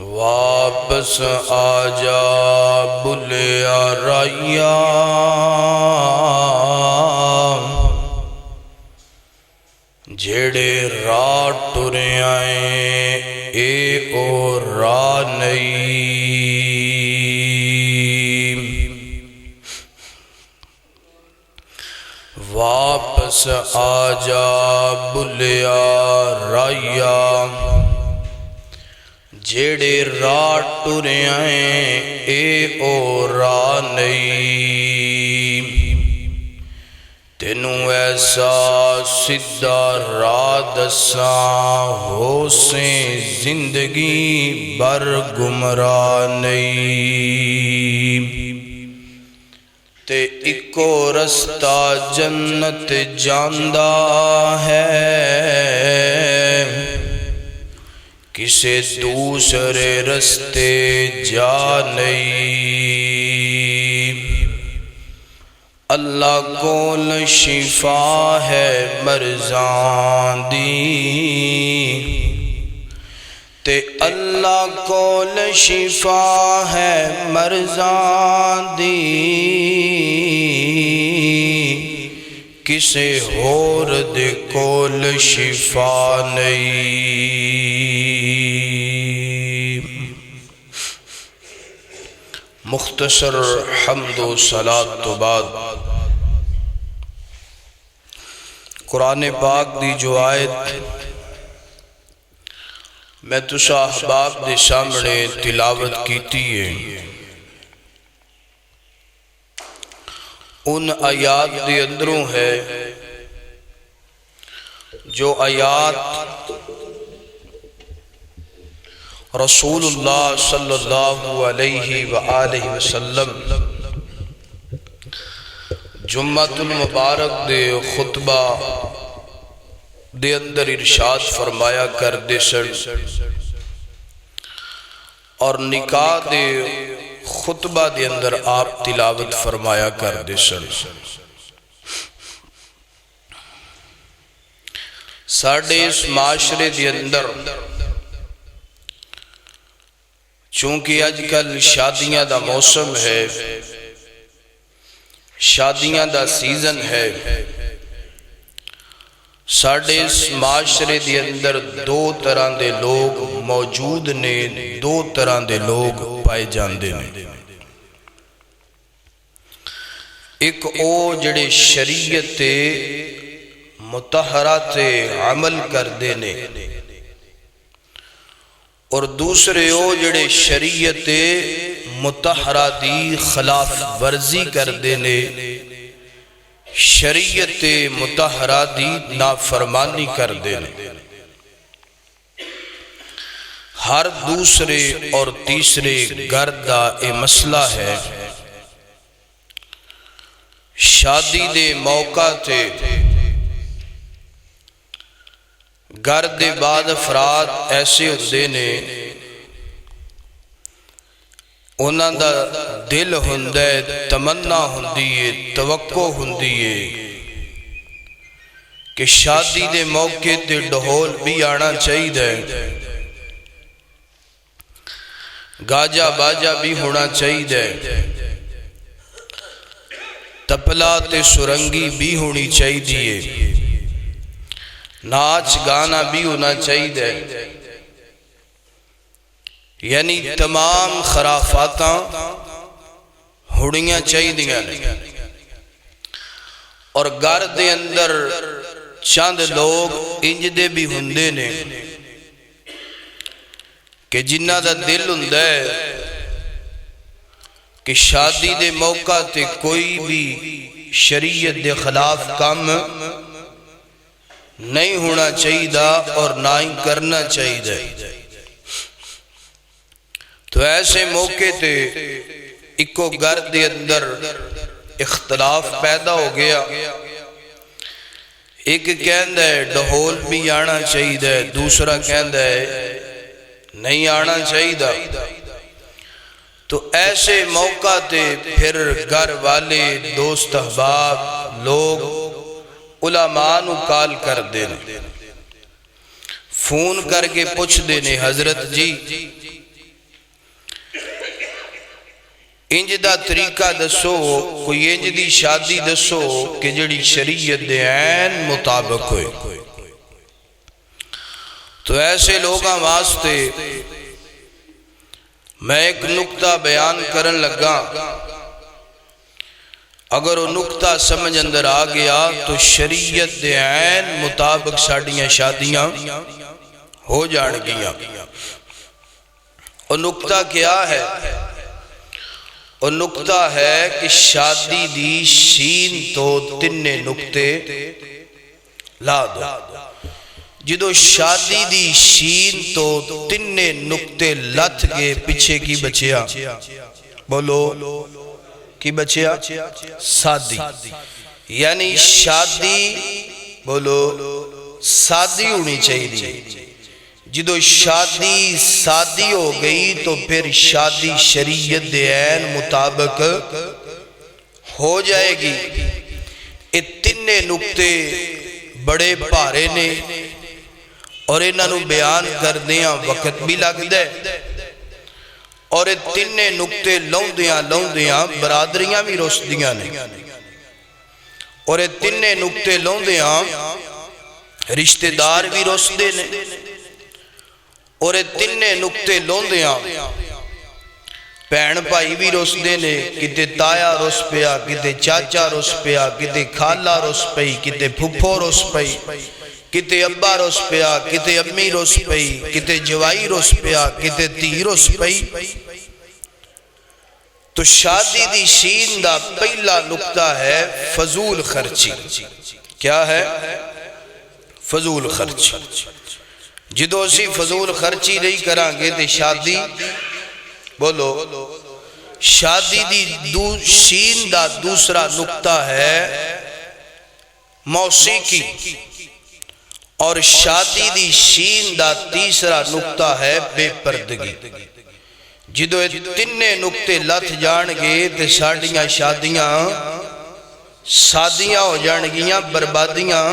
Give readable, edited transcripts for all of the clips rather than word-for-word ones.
واپس آجا بلیا رایا، جیڑے راہ ٹرے آئیں اے او راہ نہیں۔ واپس آجا بلیا رایا، جیڑے راہ ٹرے آئیں اے او راہ نہیں۔ تینوں ایسا سدھا راہ دساں، ہو سے زندگی بر گمراہ نہیں۔ تے اکو رستہ جنت جاندا ہے، کسے دوسرے رستے جا نہیں۔ اللہ کول شفا ہے مرضاں دی، تے اللہ کول شفا ہے مرضاں دی، کسے ہور دے کول شفا نہیں۔ مختصر حمد و صلاۃ تو بعد قرآن پاک دی جو آیت میں تسا احباب دے سامنے تلاوت کیتی ہے، ان آیات دے اندروں ہے جو آیات رسول اللہ صلی اللہ علیہ وآلہ وسلم جمعۃ المبارک دے خطبہ دے اندر ارشاد فرمایا کر دے سن، اور نکاح دے خطبہ دے اندر آپ تلاوت فرمایا کر دے سن۔ ساڑھے اس معاشرے دے اندر چونکہ آج کل شادیاں دا موسم ہے، شادیاں دا سیزن ہے، ساڑھے اس معاشرے دے اندر دو طرح دے لوگ موجود نے، دو طرح دے لوگ پائے جاندے نے۔ ایک او جڑے شریعت مطہرہ تے عمل کر دینے، اور دوسرے او جڑے شریعت مطہرہ دی خلاف ورزی کر دینے، شریعت مطہرہ دی نافرمانی کر دینے۔ ہر دوسرے اور تیسرے گھر دا اے مسئلہ ہے۔ شادی دے موقع تے گھر دے بعد افراد ایسے ہوندے نے، انہاں دا دل ہوندا ہے، تمنا ہوندی ہے، توقع ہوندی ہے کہ شادی دے موقع تے ڈھول بھی آنا چاہیے، گاجا باجا بھی ہونا چاہیے، تپلا تے سرنگی بھی ہونی چاہیے، ناچ گانا بھی ہونا چاہیے، یعنی تمام خرافاتاں ہونیاں چاہیے۔ اور گھر دے اندر چند لوگ انج دے بھی ہوندے نے کہ جنہ دا دل ہوندا ہے کہ شادی دے موقع تے کوئی بھی شریعت دے خلاف کام نہیں ہونا چاہیے اور نہ ہی کرنا چاہیے۔ تو ایسے موقع تے اکو گھر دے اندر اختلاف پیدا ہو گیا، ایک کہندا ہے ڈھول بھی آنا چاہیے، دوسرا کہندا ہے نہیں آنا چاہیے۔ تو ایسے موقع تے پھر گھر والے، دوست احباب، لوگ علماء نو کال کر دینے، فون کر کے پوچھ دینے، حضرت جی انج دا طریقہ دسو، کوئی انج دی شادی دسو کہ جڑی شریعت دے عین مطابق ہوئے۔ تو ایسے لوگاں واسطے میں ایک نکتہ بیان کرن لگا، اگر وہ نکتہ سمجھ اندر آ گیا تو شریعت دے عین مطابق ساڑیاں شادیاں ہو جان گیا۔ اور نکتہ کیا ہے؟ اور نکتہ ہے کہ شادی دی شین تو تنے نکتے لا دو۔ جدو شادی دی شین تو تنے نکتے لت گئے، پیچھے کی بچیا؟ بولو کی بچیا؟ سادی۔ یعنی شادی، بولو سادی ہونی چاہیے۔ جدو شادی سادی ہو گئی تو پھر شادی شریعت دے عین مطابق ہو جائے گی۔ یہ تینے نکتے بڑے بھارے نے اور انہوں بیان کردیاں وقت بھی لگ دے، اور یہ تینے نکتے لوندیاں برادریاں بھی رسدیاں نے، اور یہ تینے نکتے لوندیاں رشتہ دار بھی رسدے نے، اور یہ تینے نکتے لوندیاں بہن بھائی بھی رسدے نے۔ کتے تایا رس پیا، کتے چاچا رس پیا، کتے کھالا رس پئی، کتے پھپھو رس پئی، کتے ابا رس پیا، کتے امی رس پئی، کتے جوائی رس پیا، کتے تی رس پئی۔ تو شادی دی شین دا پہلا نکتہ ہے فضول خرچی۔ کیا ہے؟ فضول خرچی۔ جدو اسی فضول خرچی نہیں کران گے تے شادی، بولو شادی دی شین دا دوسرا نکتہ ہے موسیقی، اور شادی دی شین دا تیسرا نکتہ ہے بے پردگی۔ جدو تینے نکتے لت جان گے تے ساڑیاں شادیاں سادیاں ہو جان گیاں، بربادیاں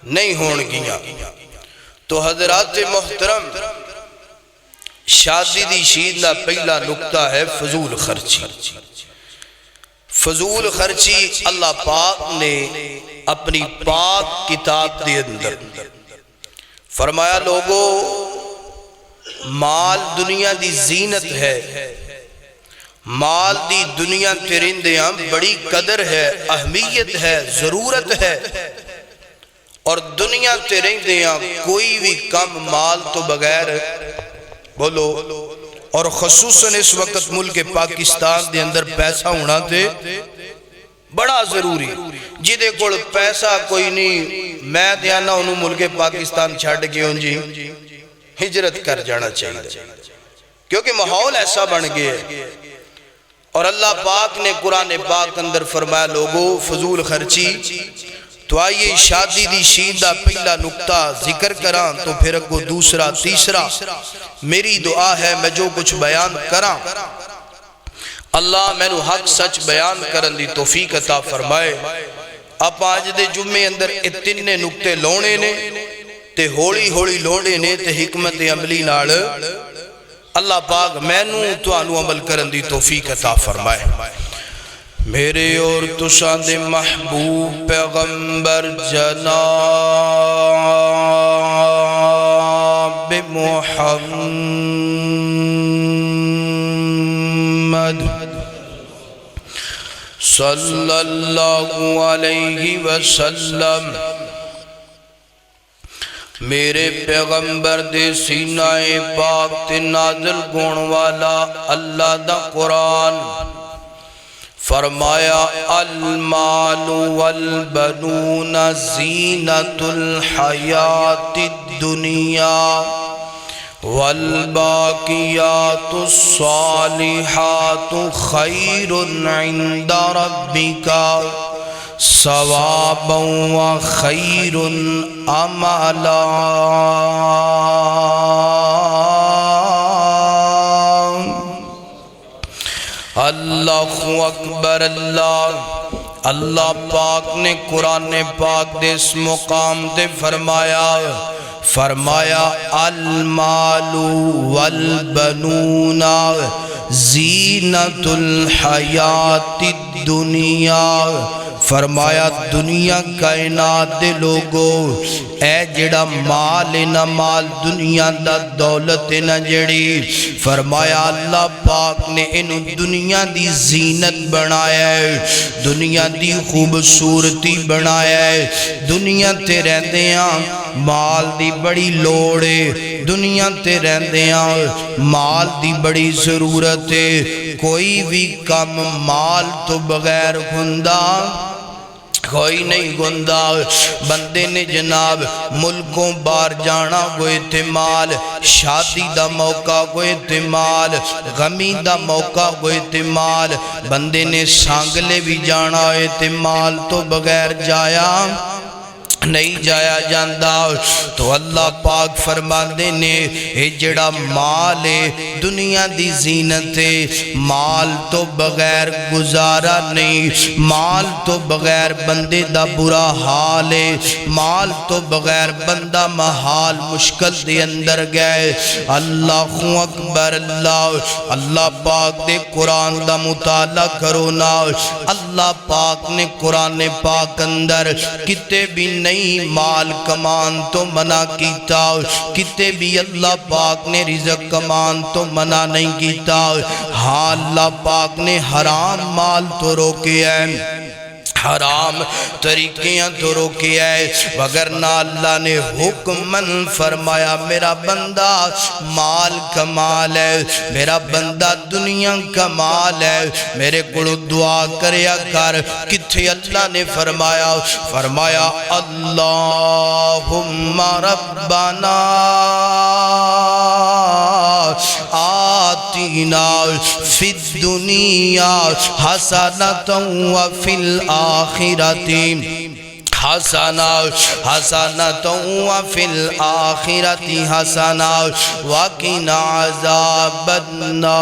نہیں ہون گیاں۔ تو حضرات محترم، شادی دی شین دا پہلا نکتہ ہے فضول خرچی۔ فضول خرچی اللہ پاک نے اپنی پاک کتاب دے اندر فرمایا، لوگو مال دنیا دی زینت ہے، مال دی دنیا ترندیاں بڑی قدر ہے، اہمیت ہے، ضرورت ہے، اور دنیا ترندیاں کوئی بھی کم مال تو بغیر، بولو، اور خصوصاً اس وقت ملک پاکستان دے اندر پیسہ ہونا تے بڑا ضروری۔ جدے کوڑ پیسہ کوئی نہیں، میں دیانا انہوں ملک پاکستان چھاڑ کے ہوں جی ہجرت کر جانا چاہیے، کیونکہ ماحول ایسا بن گیا ہے۔ اور اللہ پاک نے قرآن پاک اندر فرمایا، لوگو فضول خرچی۔ تو آئیے شادی دی شین دا پہلا نکتہ ذکر کران تو پھر اگو دوسرا تیسرا۔ میری دعا ہے میں جو کچھ بیان کران، اللہ میں نو حق سچ بیان کرن دی توفیق عطا فرمائے۔ اب آج دے جمعے اندر اتنے نکتے لونے نے تے ہولی ہولی لونے نے تے حکمت عملی نال اللہ پاک میں نو تو آنو عمل کرن دی توفیق عطا فرمائے۔ میرے اور تسان دے محبوب پیغمبر جناب محمد صلی اللہ علیہ وسلم، میرے پیغمبر دے سینہ پاک تے نازل گون والا اللہ دا قرآن فرمایا، المال والبنون زینت الحیات الدنیا والباقیات الصالحات خیر عند ربک ثوابا وخیر املا۔ اللہ اکبر اللہ۔ اللہ پاک نے قرآن پاک دے اس مقام دے فرمایا المال والبنون زینت الحیات الدنیا، فرمایا دنیا کائنات دے لوگو اے جڑا مال نہ مال دنیا دا دولت نہ جڑی، فرمایا اللہ پاک نے انہوں دنیا دی زینت بنایا ہے، دنیا دی خوبصورتی بنایا ہے۔ دنیا تے رہندیاں مال دی بڑی لوڑ ہے، دنیا تے رہندیاں مال دی بڑی ضرورت ہے، کوئی بھی کم مال تو بغیر ہوندا کوئی نہیں گندا۔ بندے نے جناب ملکوں بار جانا گوئے تے مال، شادی دا موقع گوئے تے مال، غمی دا موقع گوئے تے مال، بندے نے سانگلے بھی جانا ہے تے مال تو بغیر جایا نہیں جایا جاندہ۔ تو اللہ پاک فرماندے نے اے جڑا مال ہے دنیا دی زینت ہے، مال تو بغیر گزارا نہیں، مال تو بغیر بندے دا برا حال ہے، مال تو بغیر بندہ محال مشکل دے اندر گئے۔ اللہ اکبر اللہ، اللہ پاک دے قرآن دا مطالعہ کرو نا، اللہ پاک نے قرآن پاک اندر کتے بھی نہیں مال کمان تو منع کیتا، کتے بھی اللہ پاک نے رزق کمان تو منع نہیں کیتا، ہاں اللہ پاک نے حرام مال تو روکے ہیں، حرام طریقیاں تو روکے ہے، وگرنہ اللہ نے حکمن فرمایا میرا بندہ مال کمال ہے، میرا بندہ دنیا کمال ہے، میرے کڑو دعا کریا کر۔ کتھے اللہ نے فرمایا، فرمایا اللہم ربنا آتینا فی الدنیا حسنۃ وفی الآخرۃ حسنۃ وفی الآخرۃ حسنۃ وقنا عذاب النار۔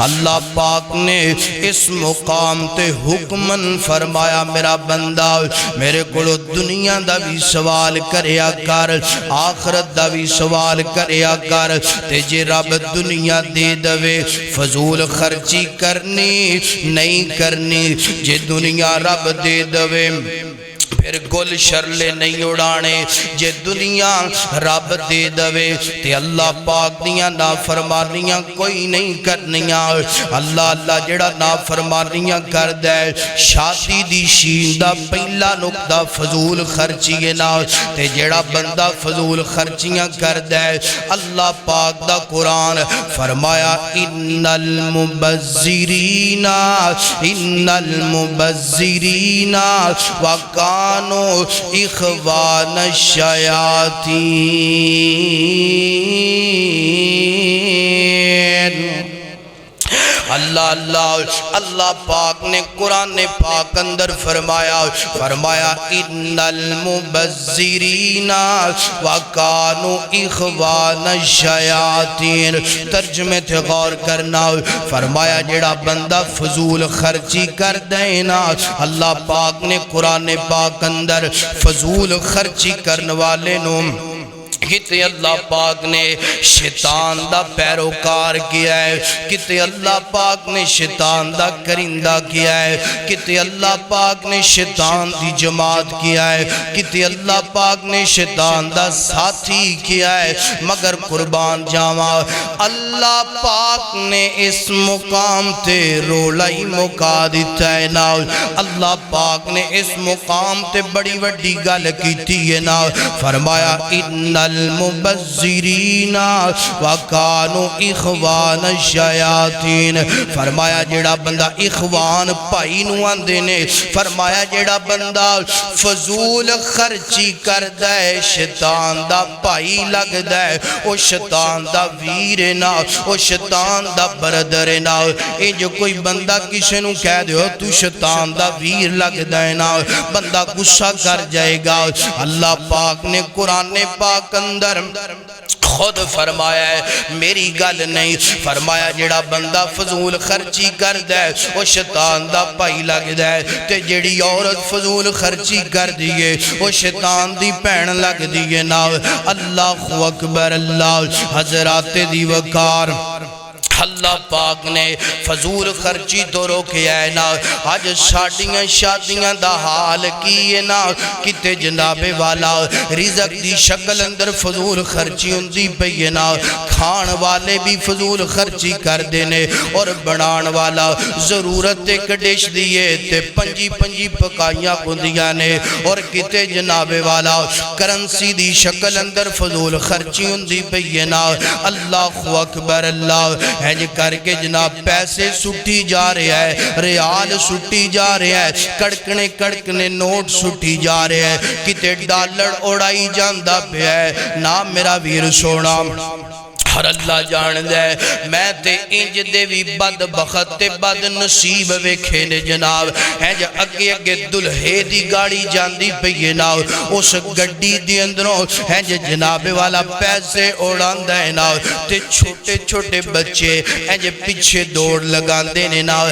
اللہ پاک نے اس مقام تے حکمن فرمایا میرا بندہ میرے کولو دنیا دا بھی سوال کریا کر، آخرت دا بھی سوال کریا کر، تے جے رب دنیا دے دوے فضول خرچی کرنی نہیں کرنی، جے دنیا رب دے دوے پھر گل شرلے نہیں اڑانے، جے دنیا رب دے دوے تے اللہ پاک دیاں نافرمانیاں کوئی نہیں کرنیاں۔ اللہ اللہ جڑا نافرمانیاں کر دے، شادی دی شین دا پہلا نقطہ فضول خرچی نا، تے جڑا بندہ فضول خرچیاں کر دے، اللہ پاک دا قرآن فرمایا ان المبذرین وکانوا اخوان الشیاطین۔ اللہ اللہ اللہ پاک نے قرآن پاک اندر فرمایا ان المبذرین وکانوا اخوان الشیاطین۔ ترجمے تھے غور کرنا، فرمایا جڑا بندہ فضول خرچی کر دینا، اللہ پاک نے قرآن پاک اندر فضول خرچی کرنے والے نو کتے اللہ پاک نے شیطان دا پیروکار کیا ہے، کتے اللہ پاک نے شیطان دا کرندہ کیا ہے، کتے اللہ پاک نے شیطان دی جماعت کیا ہے، کتے اللہ پاک نے شیطان دا ساتھی کیا ہے، مگر قربان جاواں اللہ پاک نے اس مقام تے رولائی مکا دیتا ہے نا، اللہ پاک نے اس مقام تے بڑی وڈی گل کیتی ہے نا، فرمایا ان المبذرین وکانوا اخوان الشیاطین۔ فرمایا جڑا بندہ اخوان بھائی نو آندے نے، فرمایا جڑا بندہ فضول خرچی کردا ہے شیطان دا بھائی لگدا ہے، او شیطان دا ویر نا، او شیطان دا بردر نا۔ اے جو کوئی بندہ کسی نو کہہ دے تو شیطان دا ویر لگدا ہے نا، بندہ غصہ کر جائے گا۔ اللہ پاک نے قرآن پاک اندر خود فرمایا ہے میری گل نہیں، فرمایا جڑا بندہ فضول خرچی کردا ہے وہ شیطان دا پائی لگدا ہے، تے جڑی عورت فضول خرچی کر دیئے وہ شیطان دی پہن لگ دیئے نا۔ اللہ اکبر اللہ۔ حضرات دی وقار، اللہ پاک نے فضول خرچی تو روکے ہے نا۔ آج شادیاں شادیاں دا حال کیے نا، کتے جناب والا رزق دی شکل اندر فضول خرچی ہوندی پئی نا، کھان والے بھی فضول خرچی کر دینے اور بنان والا ضرورت ایک ڈش دیئے تے پنجی پنجی پکائیاں ہوندیاں نے، اور کتے جناب والا کرنسی دی شکل اندر فضول خرچی ہوندی پئی نا۔ اللہ اکبر اللہ۔ ہینج کر کے جناب پیسے سٹھی جا رہے ہیں، ریال سٹھی جا رہے ہیں، کڑکنے کڑکنے نوٹ سٹھی جا رہے ہیں، کتے ڈالر اڑائی جاندہ پہ ہے نا میرا ویر سونا۔ ہر اللہ جان دے میں تے انج دے بھی بدبخت تے بد نصیب ویکھے نے جناب، ہیں جا اگے اگے دلہے دی گاڑی جاندی پئی نا، اس گڈی دی اندروں ہیں جا جناب والا پیسے اڑان دے نا، تے چھوٹے چھوٹے بچے ہیں جا پیچھے دوڑ لگان دے نا،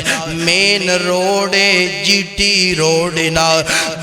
مین روڑے جی ٹی روڑے نا،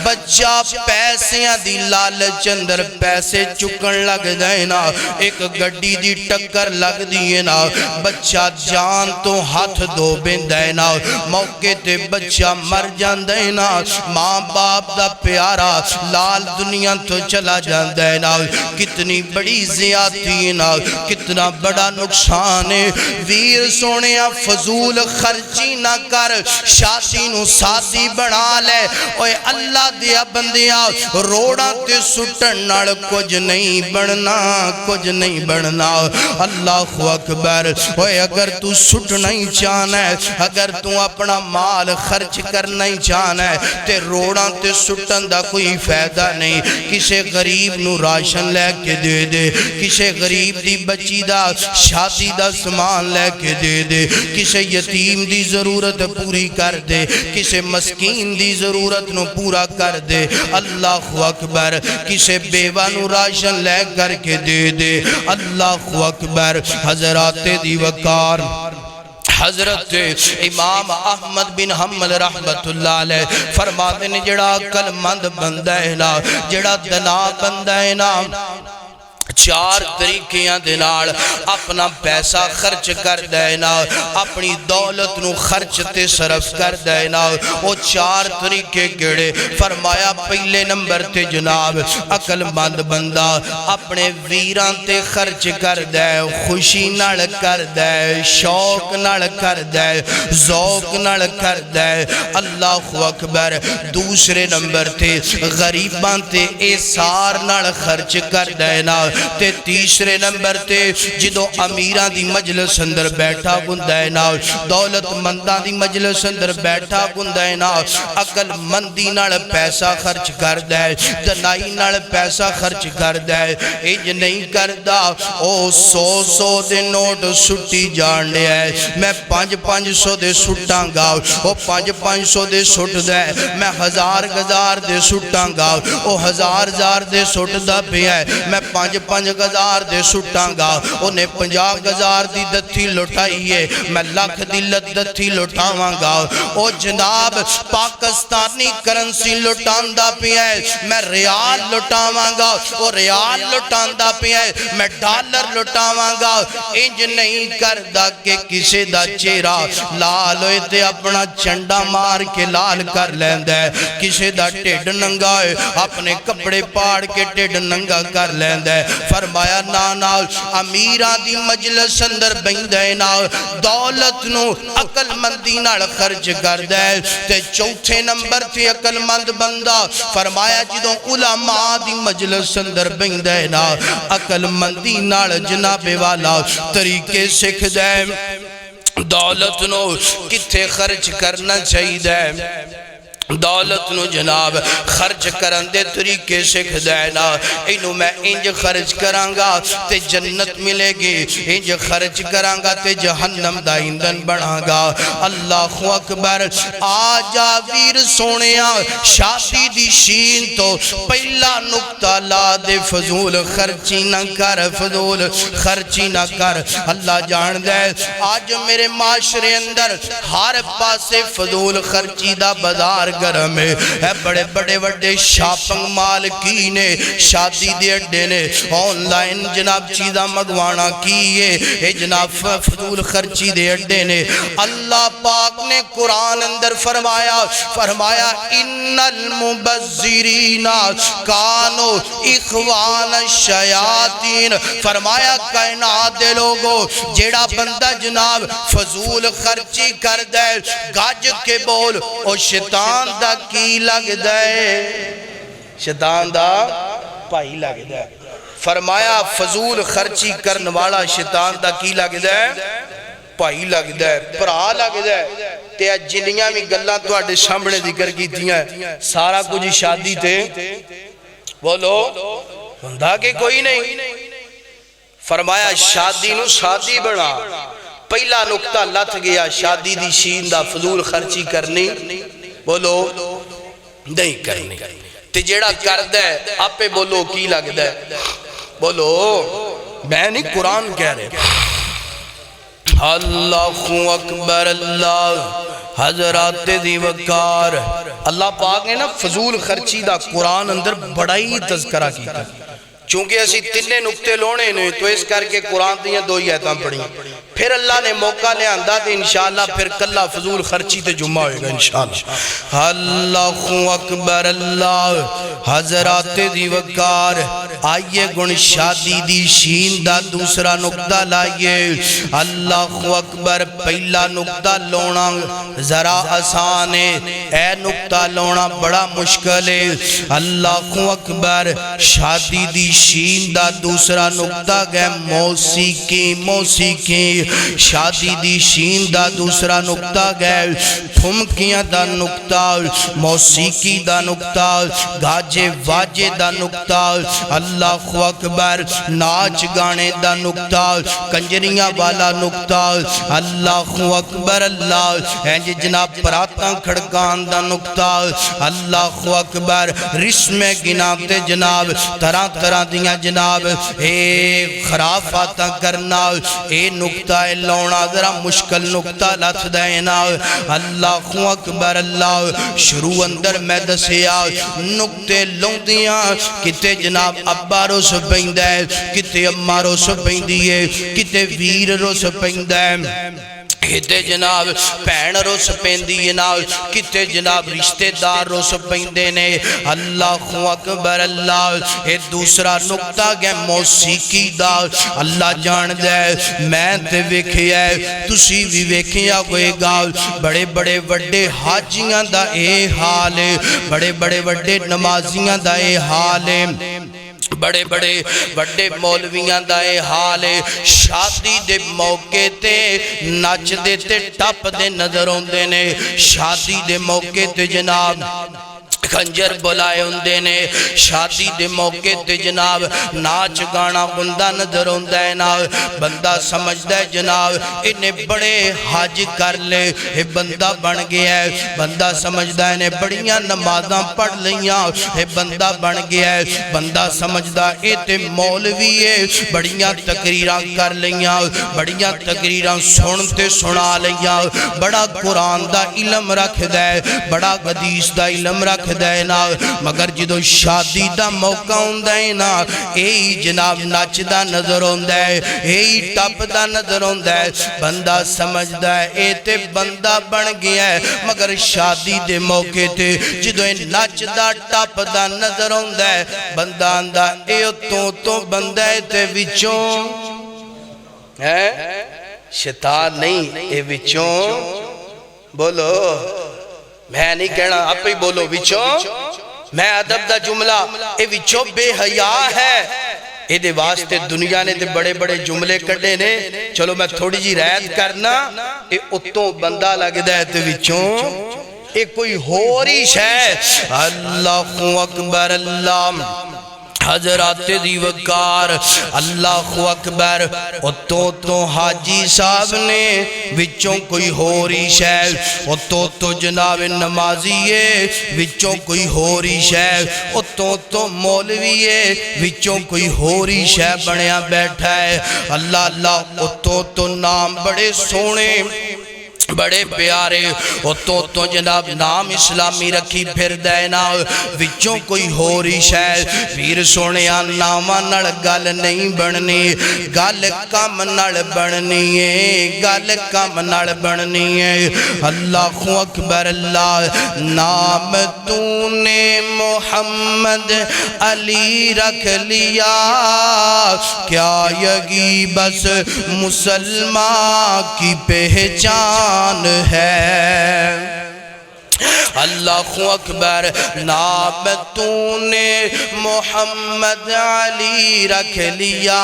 بچہ پیسیاں دی لالچ اندر پیسے چکن لگ دے نا، ایک گڈی دی کر لگ دیئے نا، بچہ جان تو ہاتھ دو بندے نا، موقع تے بچہ مر جان دے نا، ماں باپ دا پیارا لال دنیا تو چلا جان دے نا۔ کتنی بڑی زیادتی نا، کتنا بڑا نقصان ہے۔ ویر سونیا فضول خرچی نہ کر، شادی نو سادی بنا لے، اوے اللہ دیا بندیا روڑا تے سٹن نال کچھ نہیں بننا، کچھ نہیں بننا۔ اللہ اکبر۔ اوے اگر تو سٹ نہیں چاہنا ہے، اگر تو اپنا مال خرچ کر نہیں چاہنا ہے تے روڑاں تے سٹن دا کوئی فائدہ نہیں۔ کسے غریب نو راشن لے کے دے دے، کسے غریب دی بچی دا شادی دا سامان لے کے دے دے، کسے یتیم دی ضرورت پوری کر دے، کسے مسکین دی ضرورت نو پورا کر دے۔ اللہ اکبر۔ کسے بیوہ نو راشن لے کر کے دے دے۔ اللہ اکبر۔ حضرات دی وقار، حضرت امام احمد بن حنبل رحمت اللہ علیہ فرماتے نے جڑا عقل مند بندہ ہے نا، جڑا دنا بندہ ہے نا، چار طریقیاں دینال اپنا پیسہ خرچ کر دینا، اپنی دولت نو خرچ تے صرف کر دینا۔ وہ چار طریقے گڑے فرمایا پہلے نمبر تے جناب عقل مند بندہ اپنے ویران تے خرچ کر دے، خوشی نال کر دے، شوق نال کر دے، ذوق نال کر دے۔ اللہ اکبر۔ دوسرے نمبر تے غریبان تے احسار نال خرچ کر دینا، تے تیسرے نمبر تے جدو امیران دی مجلس اندر بیٹھا گندہ نا، دولت مندان دی مجلس اندر بیٹھا گندہ نا، عقل مندی نال پیسہ خرچ کر دے، دنائی نال پیسہ خرچ کر دے۔ ایج نہیں کردہ او 100 دے نوٹ سٹی جان لے ہے، میں 500 دے سٹاں گا، او 500 دے سٹ دے، میں 1000 دے سٹاں گا، او 1000 دے سٹ دا پہ ہے، میں 5,000 دے سٹاں گا، انہیں 50,000 دی دتھی لٹائی ہے، میں لاکھ دی دتھی لٹاواں گا۔ او جناب پاکستانی کرنسی لٹاندہ پہ ہے، میں ریال لٹاواں گا، او ریال لٹاندہ پہ ہے، میں ڈالر لٹاواں گا۔ انج نہیں کردہ کہ کسے دا چہرہ لال ہوئے تے اپنا چنڈا مار کے لال کر لیندہ ہے، کسے دا ٹیڈ ننگا ہے اپنے کپڑے پاڑ کے ٹیڈ ننگا کر لیندہ ہے۔ فرمایا نانا امیران دی مجلس اندر بیندے نا، دولت نو عقل مندی نال خرچ کر دے۔ تے چوتھے نمبر تے عقل مند بندہ فرمایا جدوں علماء دی مجلس اندر بیندے نا، عقل مندی نال جناب والا طریقے سکھ دے، دولت نو کتھے خرچ کرنا چاہی دے، دولت نو جناب خرچ کرن دے طریقے سکھ دینا انہوں میں انج خرچ کرانگا تے جنت ملے گی انج خرچ کرانگا تے جہنم دا ایندھن بناگا اللہ اکبر آجا ویر سونیا شادی دی شین تو پہلا نکتہ لا دے فضول خرچی نہ کر فضول خرچی نہ کر اللہ جان دے آج میرے معاشرے اندر ہر پاسے فضول خرچی دا بازار گرم ہے بڑے بڑے وڈے شاپنگ مال کی نے شادی دے اڈے نے آن لائن جناب چیزہ مگوانا کیے اے جناب فضول خرچی دے اڈے نے اللہ پاک نے قرآن اندر فرمایا ان المبذرین کانو اخوان الشیاطین فرمایا کائنات دے لوگو جیڑا بندہ جناب فضول خرچی کر دے گاج کے بول او شیطان دا کی لگ دے شیطان دا پائی لگ دے فرمایا فضول خرچی کرن والا شیطان دا کی لگ دے پائی لگ دے پرا لگ دے تے جنیاں میں گلہ تو آٹے سامنے ذکر کی دیا سارا کچھ شادی تے بولو ہندہ کے کوئی نہیں فرمایا شادی نو شادی بڑھا پہلا نکتہ لت گیا شادی دی شین دا فضول خرچی کرنی بولو نہیں کرنی تے جیڑا کر دے آپ پہ بولو کی لگ دے بولو میں نہیں قرآن کہہ رہے اللہ اکبر اللہ حضرات دی وقار اللہ پاک نے نا فضول خرچی دا قرآن اندر بڑا ہی تذکرہ کیتا چونکہ اسی تنے نکتے لونے نے تو اس کر کے قرآن دیاں دو ہی آیتاں پڑھیں پھر اللہ نے موقع لے آندہ تھے انشاءاللہ پھر کلہ فضول خرچی تے جمعہ ہوئے گا انشاءاللہ اللہ اکبر اللہ حضرات دی وقار آئیے گن شادی دی شین دا دوسرا نکتہ لائیے اللہ اکبر پہلا نکتہ لونا ذرا آسان ہے اے نکتہ لونا بڑا مشکل ہے اللہ اکبر شادی دی شین دا دوسرا نکتہ گئے موسیقی شادی دی شین دا دوسرا نکتہ گئے تھمکیاں دا نکتہ موسیقی دا نکتہ گاجے واجے دا نکتہ اللہ اکبر ناچ گانے دا نکتہ کنجریاں والا نکتہ اللہ اکبر اللہ اینج جناب پراتاں کھڑکان دا نکتہ اللہ اکبر رسم گناتے جناب طرح طرح دیاں جناب اے خرافاتاں کرنا اے نکتہ لونا ذرا مشکل نکتہ لت دینا اللہ اکبر اللہ شروع اندر میں دسیا نکتے لوں دیاں کتے جناب ابا رو سپیندے کتے اممہ رو سپیندیے کتے ویر رو سپیندے کتے جناب پین رو سپیندی جناب کتے جناب رشتہ دار رو سپیندے نے اللہ اکبر اللہ اے دوسرا نکتہ گئے موسیقی دا اللہ جان دے میں تے ویکھیا تسی بھی ویکھیا ہوئے گا بڑے بڑے وڈے حاجیاں دا اے حال بڑے بڑے وڈے نمازیاں دا اے حال بڑے بڑے وڈے مولویاں دا اے حال شادی دے موقع تے نچ دے تے ٹپ دے نظر ہوندے نے شادی دے موقع تے جناب خنجر بلائے ہوندے نے شادی دے موقع تے جناب ناچ گانا بندہ نظر ہوندہ ہے نا بندہ سمجھدہ ہے جناب انہیں بڑے حج کر لے یہ بندہ بن گیا ہے بندہ سمجھدہ ہے انہیں بڑیاں نمازاں پڑھ لیاں یہ بندہ بن گیا ہے بندہ سمجھدہ ہے تے مولوی ہے بڑیاں تقریراں کر لیاں بڑیاں تقریراں سنتے سنا لیاں بڑا قرآن دا علم رکھ دے بڑا حدیث دا علم رکھ دینا مگر جدو شادی دا موقع ہوندہ ہے نا اے جناب نچ دا نظر ہوندہ ہے اے ٹپ دا نظر ہوندہ ہے بندہ سمجھدہ ہے اے تے بندہ بن گیا ہے مگر شادی دے موقع تے جدو نچ دا ٹپ دا نظر ہوندہ ہے بندہ آندہ اے تو بندہ ہے تے وچوں شیطان نہیں اے وچوں بولو میں نہیں کہنا آپ ہی بولو وچوں میں ادب دا جملہ اے وچوں بے حیا ہے اے دے واسطے دنیا نے دے بڑے بڑے جملے کڑے نے چلو میں تھوڑی جی رعایت کرنا اے اتوں بندہ لگ دے تے وچوں ایک کوئی ہوری شے اللہ اکبر اللہ حضرات دی وقار اللہ اکبر تو حاجی صاحب نے وچوں کوئی ہوری شے تو جناب نمازیے وچوں کوئی ہوری شے تو مولویے وچوں کوئی ہوری شے بنیا بیٹھا ہے اللہ اللہ تو نام بڑے سونے بڑے پیارے تو جناب نام اسلامی رکھی پھر دینا وچوں کوئی ہوری شاید پیر سونیا ناما نڑ گل نہیں بننی گل کم نڑ بننی ہے گل کم نڑ بننی ہے اللہ اکبر اللہ نام تو نے محمد علی رکھ لیا کیا یگی بس مسلمان کی پہچان ہے اللہ اکبر نام تو نے محمد علی رکھ لیا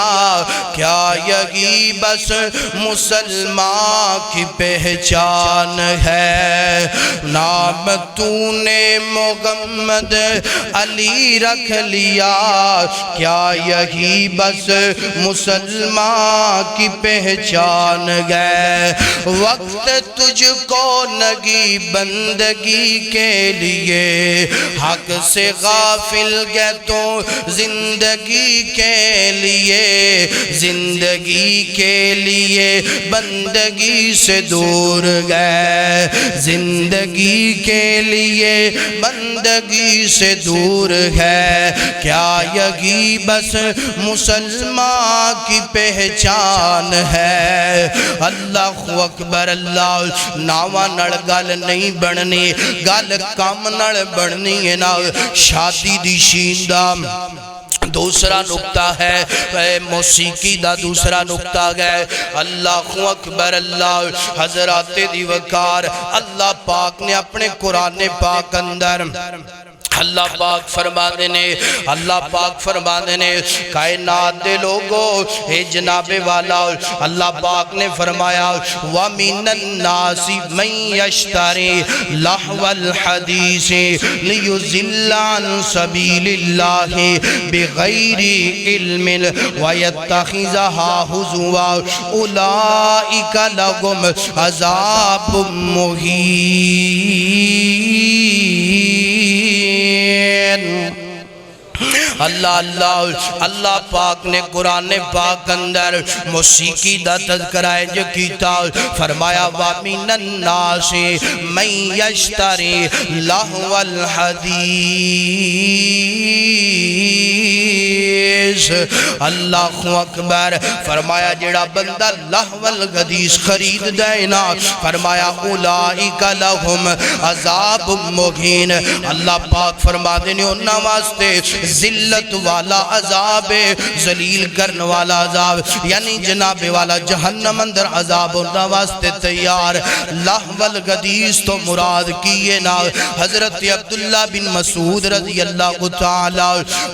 کیا یہی بس مسلمان کی پہچان ہے نام تو نے محمد علی رکھ لیا کیا یہی بس مسلمان کی پہچان ہے وقت تجھ کو نگی بندگی کے لیے حق سے غافل گئے تو زندگی کے لیے زندگی کے لیے بندگی سے دور گئے زندگی کے لیے بندگی سے دور ہے کیا یہی بس مسلمان کی پہچان ہے اللہ اکبر اللہ ناوا نڑ گل نہیں بننی گل کام نڑ بننی ہے نا شادی دی شیندہ دوسرا نکتہ ہے موسیقی دا دوسرا نکتہ ہے اللہ اکبر اللہ حضرات دی وقار اللہ پاک نے اپنے قرآن پاک اندر اللہ پاک فرما دینے اللہ پاک فرما دینے کائنات دے لوگو اے جناب والا اللہ پاک نے فرمایا وَمِنَ النَّاسِ مَنْ يَشْتَرِي لَحْوَ الْحَدِيثِ لِيُزِلَّ عَنْ سَبِيلِ اللَّهِ بِغَيْرِ عِلْمٍ وَيَتَّخِذَهَا هُزُوًا أُولَئِكَ لَهُمْ عَذَابٌ مُهِينٌ اللہ اللہ اللہ پاک نے قرآن پاک اندر موسیقی دا تذکرہ جو کیتا فرمایا وَمِنَ النَّاسِ مَنْ يَشْتَرِي لَهْوَ الْحَدِيثِ اللہ اکبر فرمایا جڑا بندہ لہو الحدیث خرید دینا فرمایا اولئک لہم عذاب مہین اللہ پاک فرما دینے انہاں واسطے ذلت والا عذاب ذلیل کرن والا عذاب یعنی جناب والا جہنم اندر عذاب انہاں واسطے تیار لہو الحدیث تو مراد کیے نا حضرت عبداللہ بن مسعود رضی اللہ تعالی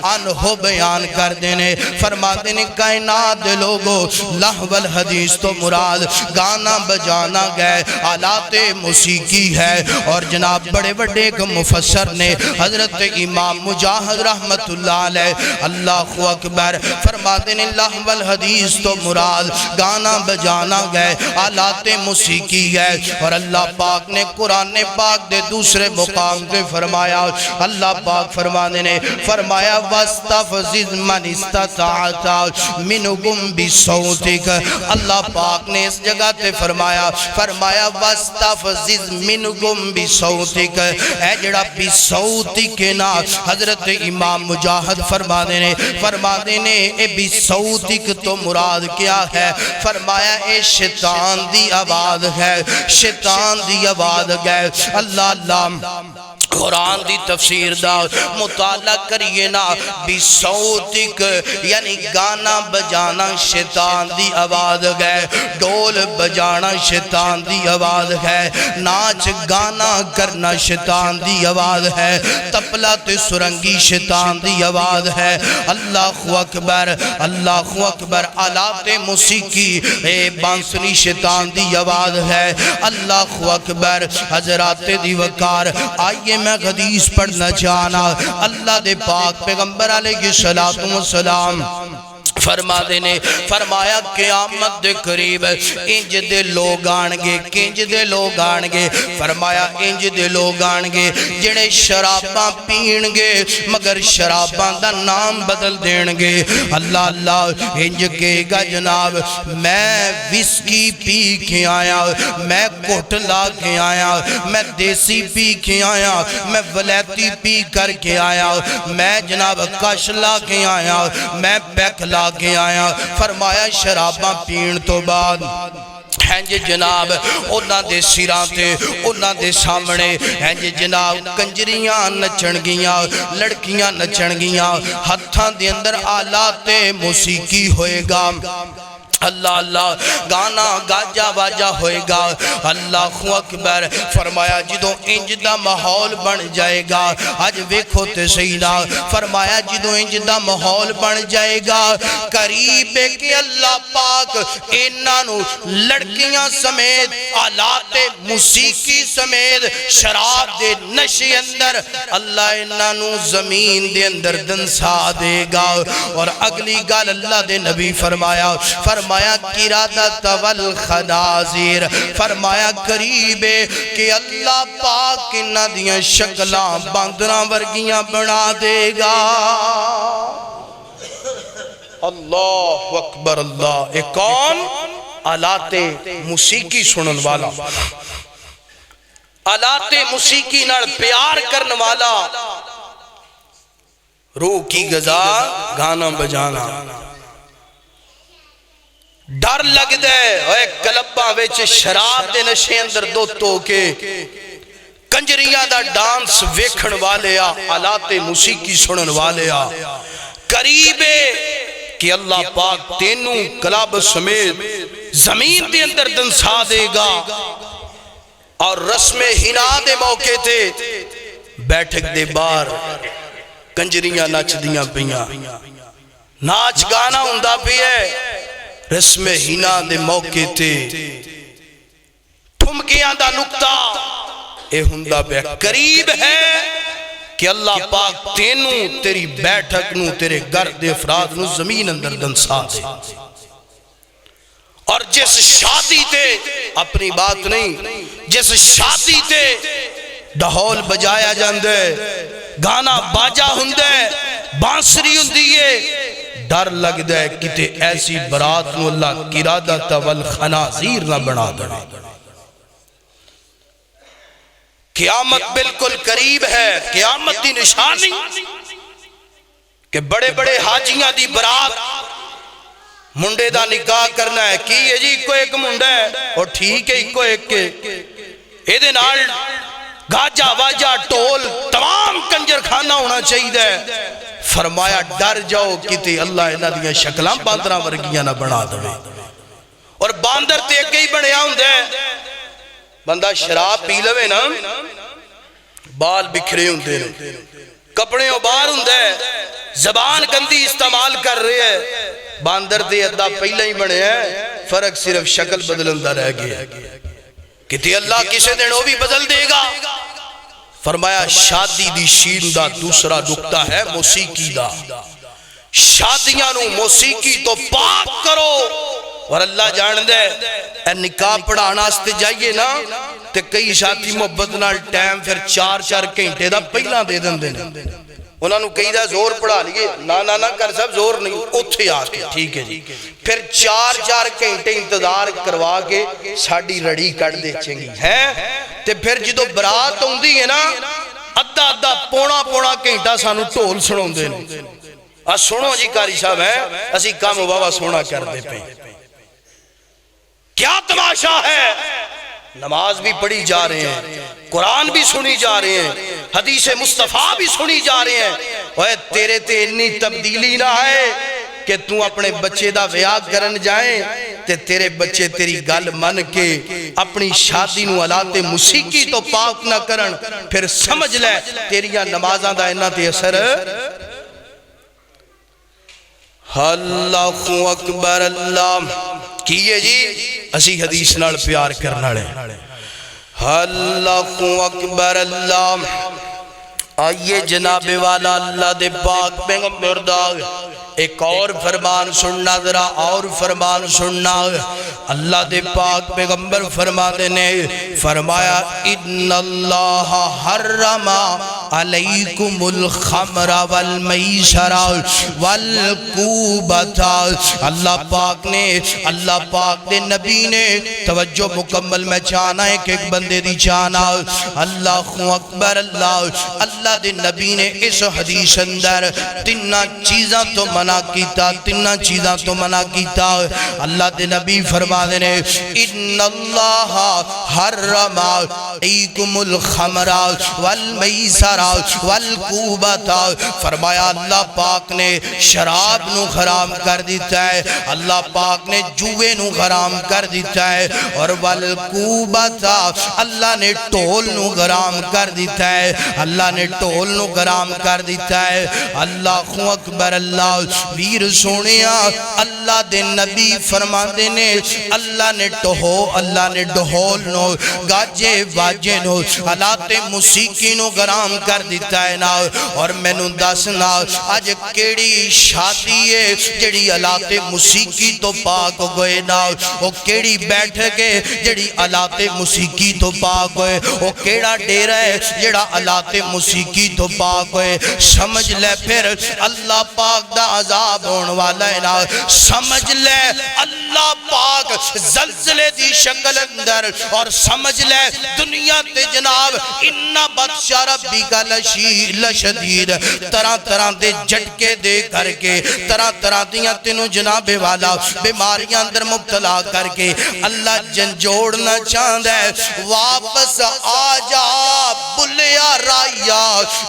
عنہ بیان کر دینے فرما دینے کائنات لوگوں لہو الحدیث تو مراد گانا بجانا گئے آلات موسیقی ہے اور جناب بڑے بڑے مفسر نے حضرت امام مجاہد رحمت اللہ علیہ اللہ اکبر فرما دینے لہو الحدیث تو مراد گانا بجانا گئے آلات موسیقی ہے اور اللہ پاک نے قرآن پاک دے دوسرے مقام پہ فرمایا اللہ پاک فرما دینے فرمایا وَاسْتَفْزِزْ مَنِ اسْتَطَعْتَ مِنْهُمْ بِصَوْتِكَ اللہ پاک نے اس جگہ تے فرمایا وَاسْتَفْزِزْ مِنْهُمْ بِصَوْتِكَ اے جڑا بِصَوْتِكَ نا حضرت امام مجاہد فرما دینے اے بِصَوْتِكَ تو مراد کیا ہے فرمایا اے شیطان دی آواز ہے شیطان دی آواز ہے اللہ اللہ قرآن دی تفسیر دا مطالعہ کریے نا بھی صوتک یعنی گانا بجانا شیطان دی آواز ہے، ڈول بجانا شیطان دی آواز ہے، ناچ گانا کرنا شیطان دی آواز ہے، تپلا تے سرنگی شیطان دی آواز ہے۔ اللہ اکبر اللہ اکبر، آلات موسیقی بانسری شیطان دی آواز ہے۔ اللہ اکبر حضرات دی وقار، آئیے میں حدیث پڑھنا چاہنا۔ اللہ دے پاک پیغمبر علیہ السلام فرما دینے فرمایا قیامت دے قریب انج دے لوگ آنگے، کنج دے لوگ آنگے، فرمایا انج دے لوگ آنگے جنہیں شراباں پینگے مگر شراباں دا نام بدل دینگے۔ اللہ اللہ انج کہے گا جناب میں وسکی پی کے آیا، میں کوٹ لا کے آیا، میں دیسی پی کے آیا، میں ولیتی پی کر کے آیا، میں جناب کش لا کے آیا، میں پیک لا کے آیا۔ فرمایا شراباں پین تو بعد ہیں جی جناب اونا دے سیران تے اونا دے سامنے ہیں جی جناب کنجریاں نچن گیاں، لڑکیاں نچن گیاں، ہتھاں دے اندر آلات موسیقی ہوئے گا، اللہ اللہ گانا گاجا واجا ہوئے گا۔ اللہ اکبر فرمایا جدوں انج دا ماحول بن جائے گا، آج ویکھو تے سیدہ فرمایا جدوں انج دا ماحول بن جائے گا، قریب ہے کہ اللہ پاک انہاں لڑکیاں سمیت آلات موسیقی سمیت شراب دے نشے اندر اللہ انہاں زمین دے اندر دنسا دے گا۔ اور اگلی گال اللہ دے نبی فرمایا قرادت والخنازیر، فرمایا قریب ہے کہ اللہ پاک انہاں دیاں شکلاں باندراں ورگیاں بنا دے گا۔ اللہ اکبر اللہ، ایک کون؟ آلات موسیقی سنن والا، آلات موسیقی نال پیار کرن والا، روح کی غذا گانا بجانا۔ ڈر لگ دے اوے کلباں وچ شراب دے نشے اندر دو تو کے کنجریاں دا ڈانس ویکھن والے آلات موسیقی سنن والے قریب کہ اللہ پاک تینوں کلاب سمیت زمین دے اندر دنسا دے گا۔ اور رسم ہنا دے موقع تے بیٹھک دے بار کنجریاں نچ دیاں پیاں، ناچ گانا ہوندا پی ہے، رسم ہینا دے موقع تے ٹھمکیاں دا نکتہ اے ہندہ پہ قریب ہے کہ اللہ پاک تینوں تیری بیٹھک نو تیرے گرد افراد نو زمین اندر دنسا دے۔ اور جس شادی تے اپنی بات نہیں، جس شادی تے ڈھول بجایا جاندے، گانا باجا ہندے، بانسری ہندیے، ڈر لگ دے کتے ایسی برات نو اللہ قرادت والخنازیر نہ بنا دے۔ قیامت بالکل قریب ہے، قیامت دی نشانی کہ بڑے بڑے حاجیاں دی برات منڈے دا نکاح کرنا ہے کی یہ جی کو ایک منڈا ہے اور ٹھیک ہے کو ایک کے ایدے نال گاجا واجا ٹول تمام کنجر کھانا ہونا چاہیے۔ فرمایا ڈر جاؤ کتے اللہ انہاں دیاں شکلاں باندراں ورگیاں نہ بنا دے۔ اور باندر تے ایک ہی بنیا ہوں دے، بندہ شراب پی لوے نا بال بکھرے ہوں دے، کپڑے باہر ہوں دے، زبان گندی استعمال کر رہے ہیں، باندر تے ادھا پہلے ہی بنے ہیں، فرق صرف شکل بدلندہ رہ گیا کتے اللہ کسے دن وہ بھی بدل دے گا۔ فرمایا شادی دی شین دا دوسرا نکتہ ہے موسیقی دا، شادیاں نو موسیقی تو پاک کرو۔ اور اللہ جان دے اے نکاح پڑھانا استے جائیے نا تے کئی شادی محبت نال ٹائم پھر 4-4 گھنٹے دا پہلا دے دن دینا، انہاں نو کئی دا زور پڑھا لیے نہ کر سب زور نہیں اتھے آ کے ٹھیک ہے جی، پھر 4-4 گھنٹے انتظار کروا کے ساڑی رڑی کٹ دے چنگی ہے تے پھر جدو برات ہوندی ہے نا ادھا پونا گھنٹہ سانو ٹول سنوں دے سنو جی کاری صاحب ہے اسی کام بابا سونا کر دے پہ کیا تماشا ہے۔ نماز بھی پڑھی جا رہے ہیں، قرآن بھی سنی جا رہے ہیں، حدیث مصطفیٰ بھی سنی جا رہے ہیں، اوہ تیرے تے اتنی تبدیلی نہ ہے کہ تو اپنے بچے دا ویاہ کرن جائیں تے تیرے بچے تیری گل من کے اپنی شادی نو آلات موسیقی تو پاک نہ کرن، پھر سمجھ لے تیریاں نمازاں دا انہاں تے اثر۔ اللہ اکبر اللہ کیے جی اسی حدیث نال پیار کرنا لے۔ اللہ اکبر اللہ آئیے جناب والا اللہ دے پاک پیغمبر دا ایک اور فرمان سننا، ذرا اور فرمان سننا۔ اللہ دے پاک پیغمبر فرما دینے فرمایا ان اللہ حرم علیکم الخمر والمیسر والکوبت۔ اللہ پاک نے نبی نے توجہ مکمل میں چاہنا ہے کہ ایک بندے دی چاہنا۔ اللہ اکبر اللہ، اللہ دے نبی نے اس حدیث اندر تینہ چیزاں تو منع کیتا، تینہ چیزاں تو منع کیتا۔ اللہ دے نبی فرما دینے ان اللہ حرم علیکم الخمر والمیسر والکوبت۔ فرمایا اللہ پاک نے شراب نو حرام کر دیتا ہے، اللہ پاک نے جوے نو حرام کر دیتا ہے، اور والکوبت اللہ نے ٹول نو حرام کر دیتا ہے، اللہ نے ٹول نو حرام کر دیتا ہے۔ اللہ اکبر اللہ ویر سونیا اللہ دے نبی فرما دینے اللہ نے ڈھول نو گاجے واجے نو آلات موسیقی نو حرام کر دیتا ہے نا۔ اور میں نو دسنا آج کیڑی شادی ہے جڑی آلات موسیقی تو پاک گئے نا، وہ کیڑی بیٹھ کے جڑی آلات موسیقی تو پاک ہوئے، وہ کیڑا ڈیرہ ہے جڑا آلات موسیقی تو پاک ہوئے۔ سمجھ لے پھر اللہ پاک دا عذاب ہون والا ہے نا، سمجھ لے اللہ پاک زلزلے دی شکل اندر، اور سمجھ لے دنیا تے جناب انہا بادشاہ ربی کا لشدید طرح طرح دے جھٹکے دے کر کے، طرح طرح دیاں تینوں جناب والا بیماریاں اندر مبتلا کر کے اللہ جنجوڑنا چاہتا ہے۔ واپس آ جا بلیا رائیا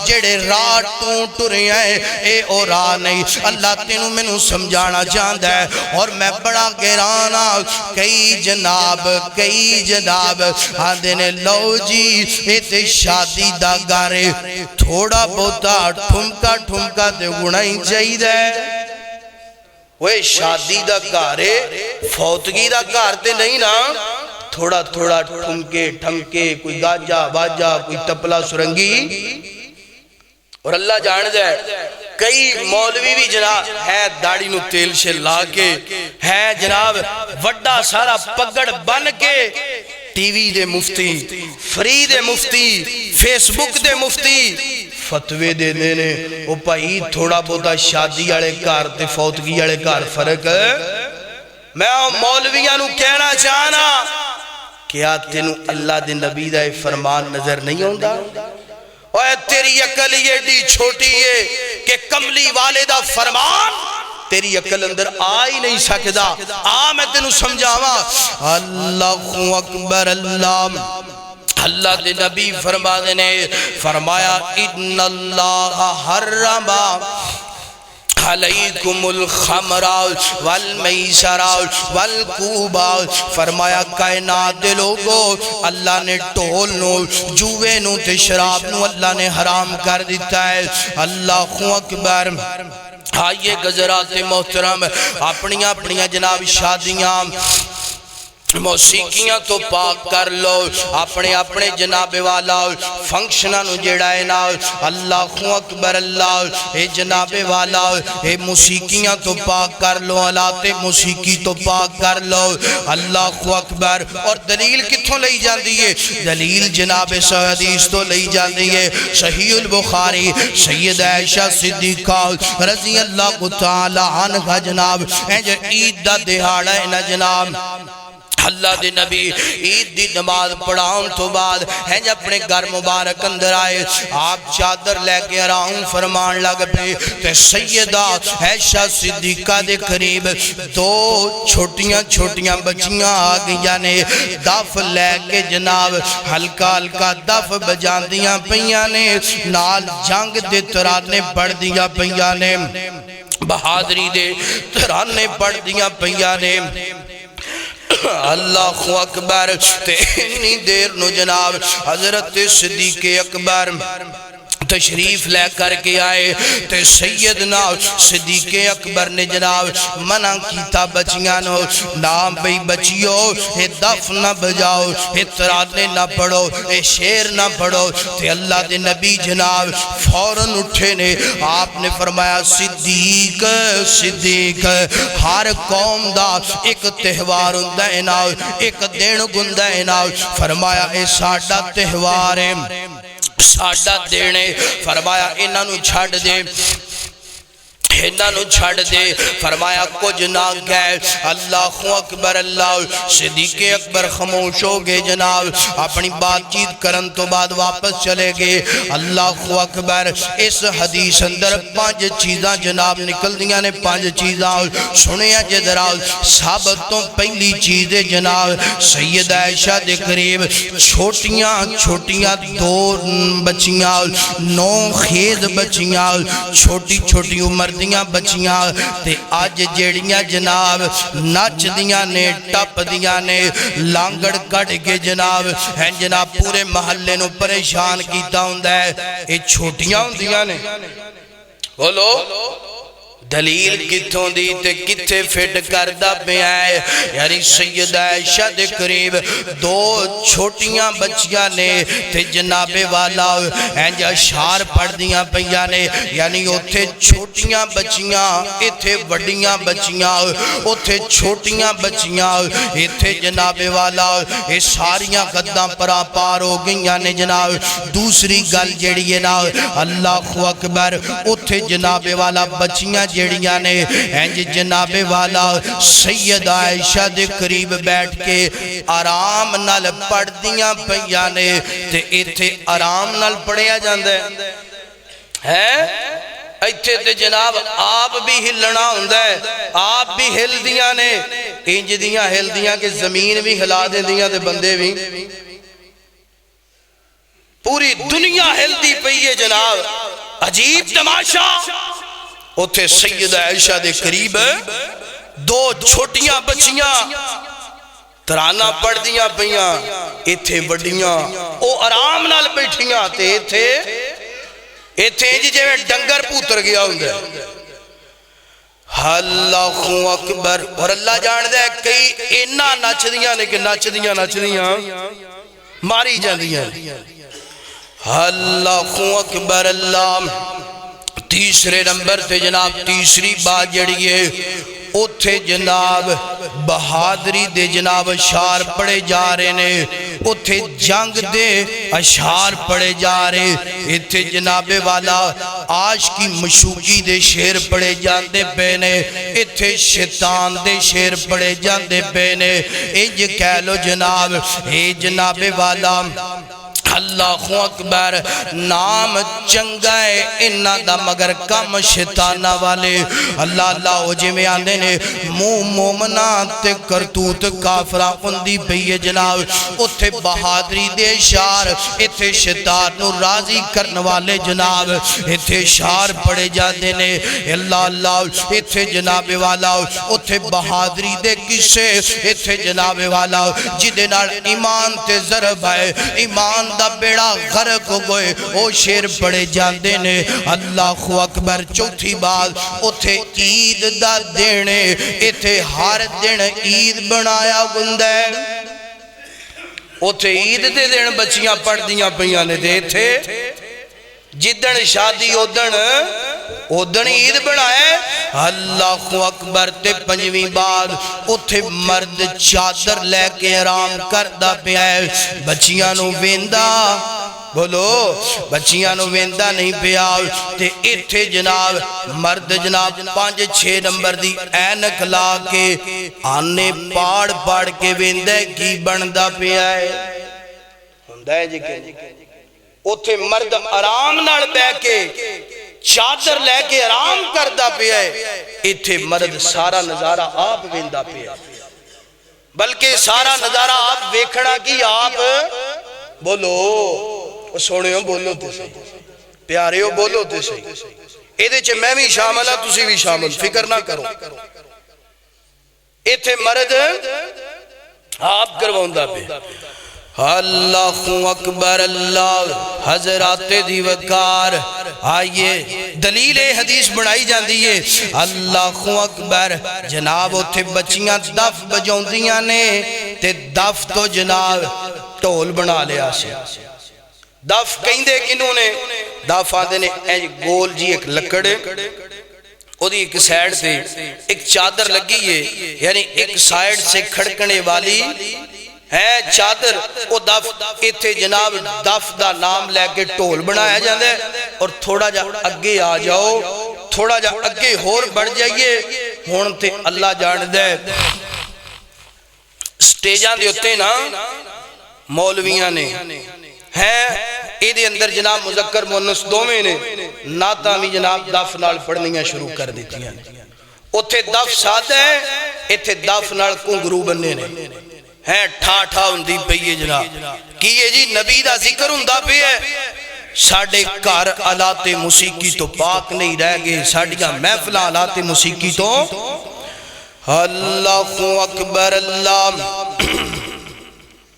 جڑے راہ ٹونٹ رہے ہیں اے او راہ نہیں، اللہ تینوں میں نو سمجھانا چاہتا ہے۔ اور میں بڑا گرانا کئی جناب آدھے نے لو جی ایتے شادی دا گارے تھوڑا بہتا ٹھمکا دے گنائی چاہی دے۔ وہ شادی دا گارے فوتگی دا گارتے نہیں نا، تھوڑا ٹھمکے کوئی گاجا باجا کوئی تپلا سرنگی۔ اور اللہ جان جائے کئی مولوی بھی جناب ہے داڑی نو تیل سے لا کے ہے جناب وڈا سارا پگڑ بن کے ٹی وی دے مفتی، فری دے مفتی، فیس بک دے مفتی فتوے دے دینے۔ وہ پائی تھوڑا بہتا شادی آڑے کار تے فوتگی آڑے کار فرق ہے۔ میں مولویاں نو کہنا چاہنا کیا تینوں اللہ دے نبی دا فرمان نظر نہیں ہوندہ؟ اوہ تیری عقل یہ ڈی چھوٹی ہے کہ کملی والے دا فرمان تیری عقل اندر آئی نہیں سکتا۔ میں تینوں سمجھاوا اللہ اکبر اللہ، اللہ دے نبی فرما دینے فرمایا ان اللہ حرم علیکم الخمر والمیسر والکوبا۔ فرمایا کائنات دے لوگو اللہ نے ٹول نو جوے نو تے شراب نو اللہ نے حرام کر دیتا ہے۔ اللہ اکبر۔ آئیے گزرات محترم اپنیاں جناب شادیاں موسیقیاں تو پاک کر لو، اپنے جناب والا فنکشنہ نو جڑائے نا۔ اللہ اکبر اللہ، اے جناب والا اے موسیقیاں تو پاک کر لو، آلات موسیقی تو پاک کر لو۔ اللہ اکبر۔ اور دلیل کتھوں لئی جاندی ہے؟ دلیل جناب حدیث تو لئی جاندی ہے صحیح البخاری سید عائشہ صدیقہ رضی اللہ تعالی عنہ جناب جو عید دا دہاڑا ہے نا جناب اللہ دے نبی عید دی نماز پڑھاؤں تو بعد ہیں جب اپنے گھر مبارک اندر آئے آپ چادر لے کے آرام فرمان لگ پہ تے سیدہ عائشہ صدیقہ دے قریب دو چھوٹیاں بچیاں آگئی جانے دف لے کے جناب ہلکا ہلکا دف بجاندیاں پیانے نال جنگ دے ترانے پڑھ دیا پیانے بہادری دے ترانے پڑھ دیا پیانے اللہ اکبر تے اتنی دیر نو جناب حضرت صدیق اکبر تشریف لے کر کے آئے تے سیدنا صدیق اکبر نے جناب منع کیتا بچیاں نو نام بھئی بچیو اے دف نہ بجاؤ اے ترانے نہ پڑھو اے شیر نہ پڑھو تے اللہ دے نبی جناب فوراً اٹھے نے آپ نے فرمایا صدیق ہر قوم دا ایک تہوار ہوندا ہے نا ایک دن گندا ہے نا فرمایا اے ساڈا تہوار ہے ساڈا دینے فرمایا انہاں نو چھڑ دے فرمایا کچھ نہ گئے اللہ اکبر اللہ صدیق اکبر خاموش ہو گئے جناب اپنی بات چیت کرن تو بعد واپس چلے گئے اللہ اکبر اس حدیث اندر 5 چیزاں جناب نکل دیا نے 5 چیزاں سنیا جدرا سب تو پہلی چیز جناب سیدہ عائشہ دے قریب چھوٹیاں 2 بچیاں 9 خیز بچیاں چھوٹی عمر دیاں بچیاں تے آج جیڑیاں جناب نچ دیاں نے ٹپ دیاں نے لانگڑ کٹ کے جناب ہیں جناب پورے محلے نو پریشان کیتا ہوندہ ہے اے چھوٹیاں ہوندیاں نے بولو دلیل کتوں دی تے کتے فٹ کردہ پہ آئے یعنی سیدہ عائشہ دے قریب 2 چھوٹیاں بچیاں نے تے جناب والا اینجا اشعار پڑھ دیاں پیاں نے یعنی اتھے چھوٹیاں بچیاں اتھے وڈیاں بچیاں اتھے چھوٹیاں بچیاں اتھے جناب والا یہ ساریاں قداں پرا پار ہو گئیاں نے جناب دوسری گل جیڑی ہے نا اللہ اکبر اتھے جناب والا بچیاں جیڑیاں نے اینج جناب والا سیدہ عائشہ دے قریب بیٹھ کے آرام نال پڑھ دیاں پیاں نے تے ایتھے آرام نال پڑھیا جاندے ہے ایتھے تے جناب آپ بھی ہلنا ہوندہ ہے آپ بھی ہل دیاں نے انج دیاں ہل دیاں کہ زمین بھی ہلا دے دیاں تے بندے بھی پوری دنیا ہل دی پئی ہے جناب عجیب تماشا اتھے سیدہ عائشہ دے قریب 2 چھوٹیاں بچیاں ترانہ پڑھ دیاں پیاں ایتھے وڈیاں او آرام نال بیٹھیاں تے ایتھے جی میں ڈنگر پوتر گیا ہوں دے اللہ اکبر اور اللہ جان دے کئی اینا نچ دیاں نے کہ نچ دیاں ماری جان دیاں اللہ اکبر اللہ تیسرے نمبر تے جناب تیسری بات جڑی ہے اتھے جناب بہادری دے جناب اشعار پڑے جا رہے نے اتھے جنگ دے اشعار پڑے جا رہے اتھے جناب والا آج کی مشوقی دے شیر پڑے جاندے پینے اتھے شیطان دے شیر پڑے جاندے پینے انج کہہ لو جناب اے جناب والا اللہ اکبر نام چنگائے انہا دا مگر کم شیطانہ والے اللہ ہو جی میں آندے نے مومنات کرتوت کافرہ اندی پہیے جناب اتھے بہادری دے شار اتھے شیطان نو راضی کرن والے جناب اتھے شار پڑے جاندے نے اللہ اتھے جناب والا اتھے بہادری دے کسے اتھے جناب والا جدے نال ایمان تے ضرب ہے ایمان دا بیڑا غرق ہو گئے او شیر پڑے جاندے نے اللہ اکبر چوتھی بات اتھے عید دا دینے اتھے ہر دن عید بنایا گندے اتھے عید دے دن بچیاں پڑھ دیاں پیاں نے دے تھے جدن شادی اودن عید بنائے اللہ اکبر تے پنجویں بعد اتھے مرد چادر لے کے آرام کردہ پہ آئے بچیاں نو ویندہ بولو بچیاں نو ویندا نہیں پیا تے ایتھے جناب مرد جناب 5-6 نمبر دی اینک لا کے آنے پاڑ پاڑ کے ویندا کی بندا پیا ہے ہوندا ہے جی کہ اوتھے مرد آرام نال بیٹھ کے چادر لے کے آرام کردا پیا ہے ایتھے مرد سارا نظارہ آپ ویندا پیا بلکہ سارا نظارہ آپ ویکھنا کی آپ بولو سونے ہو بولو تے صحیح پیارے ہو بولو تے صحیح ایدے چھے میں بھی شامل ہاں تسی بھی شامل فکر نہ کرو ایتھے مرد آپ کرواؤندہ پہ اللہ اکبر اللہ حضرات دی وقار آئیے دلیل حدیث بڑھائی جان دیئے اللہ اکبر جناب اتھے بچیاں دف بجوندیاں نے تے دف تو جناب ٹول بنا لیا سے دف کہیں دے کنوں نے دف آدھے نے گول جی ایک لکڑے او دی ایک سائیڈ سے ایک چادر لگی ہے یعنی ایک سائیڈ سے کھڑکنے والی ہے چادر او دف ایتھے جناب دف دا نام لے کے ٹول بنایا جاندے اور تھوڑا جا اگے آ جاؤ تھوڑا جا اگے ہور بڑھ جائیے ہونتے اللہ جان دے سٹیجان دے ہوتے نا مولویاں نے ہیں ایدے اندر جناب مذکر مونس دومیں نے ناتا بھی جناب دف نال پڑھنیاں شروع کر دیتی ہیں اتھے دف ساتھ ہے اتھے دف نال کنگرو بننے نے ہیں ٹھا ٹھا ہندی پہیے جناب کیے جی نبی دا ذکر ہندہ پہ ہے ساڑھے کار آلات موسیقی تو پاک نہیں رہ گئے ساڑھیاں محفلہ آلات موسیقی تو اللہ اکبر اللہ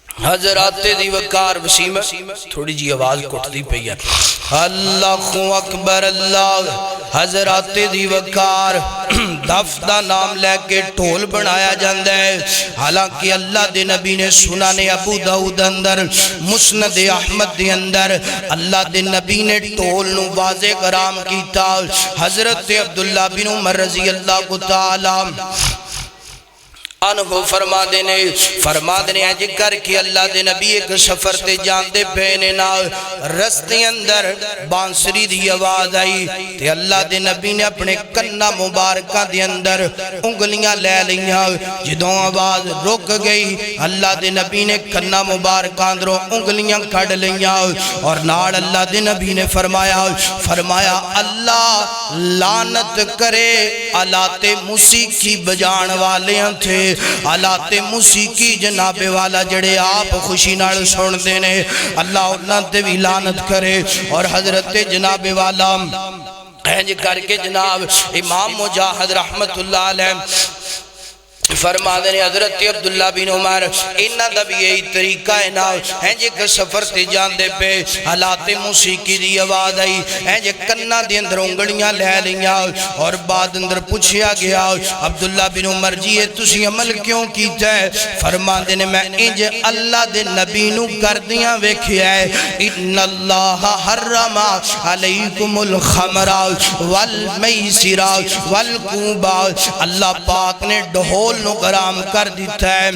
حضرات دی وقار وسیم تھوڑی جی آواز کٹتی پئی ہے اللہ اکبر اللہ حضرات دی وقار دف دا نام لے کے ٹھول بنایا جاندہ ہے حالانکہ اللہ دے نبی نے سنن ابو داؤد اندر مسند احمد دے اندر اللہ دے نبی نے ٹھول نو واضح کرام کیتا حضرت عبداللہ بن عمر رضی اللہ کو تعالی انہو فرما دینے اجی کر کے اللہ دے نبی ایک سفر تے جان دے پہنے نا رستے اندر بانسری دی آواز آئی تے اللہ دے نبی نے اپنے کنہ مبارکہ دے اندر انگلیاں لے لیا جدوں آواز رک گئی اللہ دے نبی نے کنہ مبارکہ اندروں انگلیاں کھڑ لیا اور ناڑ اللہ دے نبی نے فرمایا اللہ لعنت کرے آلات موسیقی بجان والے ہیں تھے آلات موسیقی جناب والا جڑے آپ خوشی نال سن دینے اللہ انہاں تے بھی لعنت کرے اور حضرت جناب والا ہنج کر کے جناب امام مجاہد رحمت اللہ علیہ فرما دینے حضرت عبداللہ بن عمر انہاں دا بھی یہی طریقہ ہے نا ہنج کہ سفر تے جان دے پہ حالات موسیقی دی آواز آئی ہنج کنہ دے اندر انگڑیاں لے لیا اور بعد اندر پوچھیا گیا عبداللہ بن عمر جی یہ تسی عمل کیوں کیتا ہے فرما دینے میں انج اللہ دے نبی نو کر دیاں ویکھیا ہے ان اللہ حرم علیکم الخمر والمیسر والکوبا اللہ پاک نے ڈھول نو غرام کر دیتا ہے